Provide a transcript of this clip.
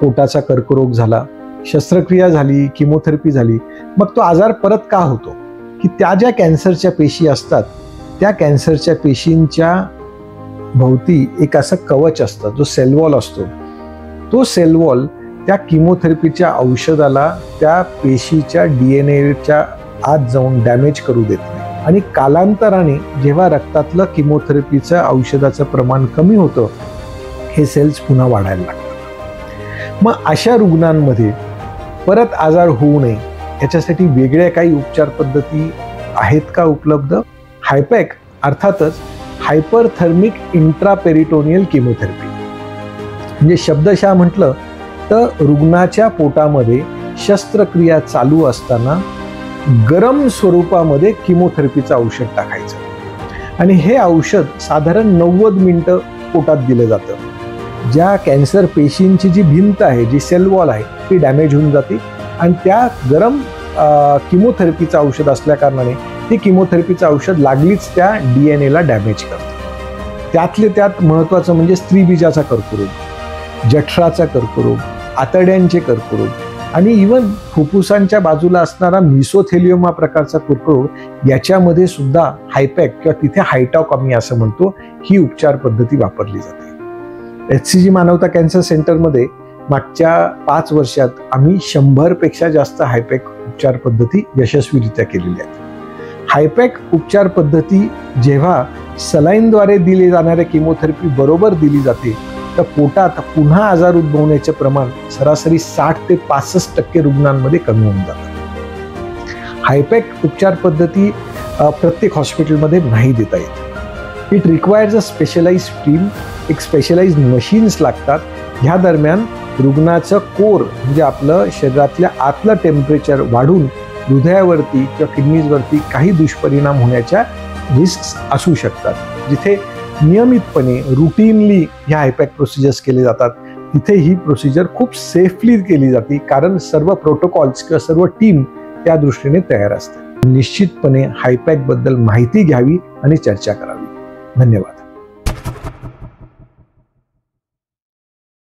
पोटाचा कर्करोग झाला, शस्त्रक्रिया झाली, किमोथेरपी झाली, मग तो आजार परत का होतो? की त्या ज्या कॅन्सरच्या पेशी असतात त्या कॅन्सरच्या पेशींच्या भोवती एक असं कवच असतं, जो सेल वॉल असतो. तो सेल वॉल त्या किमोथेरपीच्या औषधाला त्या पेशीच्या DNA आत जाऊन डॅमेज करू देत नाही. आणि कालांतराने जेव्हा रक्तातलं किमोथेरपीचं औषधाचं प्रमाण कमी होतं, हे सेल्स पुन्हा वाढायला लागतात. मग अशा रुग्णांमध्ये परत आजार होऊ नये याच्यासाठी वेगळ्या काही उपचार पद्धती आहेत का उपलब्ध? हायपॅक अर्थातच हायपरथर्मिक इंट्रापेरिटोनियल किमोथेरपी. म्हणजे शब्दशः म्हटलं तर रुग्णाच्या पोटामध्ये शस्त्रक्रिया चालू असताना गरम स्वरूपामध्ये किमोथेरपीचं औषध टाकायचं आणि हे औषध साधारण 90 मिनिटं पोटात दिलं जातं. ज्या कॅन्सर पेशींची जी भिंत आहे, जी सेल वॉल आहे, ती डॅमेज होऊन जाते आणि त्या गरम किमोथेरपीचं औषध असल्या कारणाने ते किमोथेरपीचं औषध लागलीच त्या DNA डॅमेज करतं. त्यातले त्यात महत्त्वाचं म्हणजे स्त्रीबीजाचा कर्करोग, जठराचा कर्करोग, आतड्यांचे कर्करोग आणि इवन फुफ्फुसांच्या बाजूला असणारा मिसोथेलियोमा प्रकारचा कर्करोग, याच्यामध्ये सुद्धा हायपॅक किंवा तिथे हायटॉकॉमी असं म्हणतो, ही उपचार पद्धती वापरली जाते. HCG मानवता कॅन्सर सेंटरमध्ये मागच्या 5 वर्षात आम्ही 100 पेक्षा जास्त हायपॅक उपचार पद्धती यशस्वीरित्या केलेल्या आहेत. हायपॅक उपचार पद्धती जेव्हा सलाईनद्वारे दिले जाणाऱ्या किमोथेरपी बरोबर दिली जाते तर पोटात पुन्हा आजार उद्भवण्याचे प्रमाण सरासरी 60 ते 65% रुग्णांमध्ये कमी होऊन जातं. हायपॅक उपचार पद्धती प्रत्येक हॉस्पिटलमध्ये नाही देता येत. It requires a specialised team, एक स्पेशलाइज्ड मशीन्स लागतात. ह्या दरम्यान रुग्णाचं कोर म्हणजे आपलं शरीरातल्या आतलं टेम्परेचर वाढून हृदयावरती किंवा किडनीजवरती काही दुष्परिणाम होण्याच्या रिस्क असू शकतात. जिथे नियमितपणे रुटीनली ह्या हायपॅक प्रोसिजर्स केले जातात तिथे ही प्रोसिजर खूप सेफली केली जाते, कारण सर्व प्रोटोकॉल्स किंवा सर्व टीम त्या दृष्टीने तयार असते. निश्चितपणे हायपॅक बद्दल माहिती घ्यावी आणि चर्चा करावी. धन्यवाद.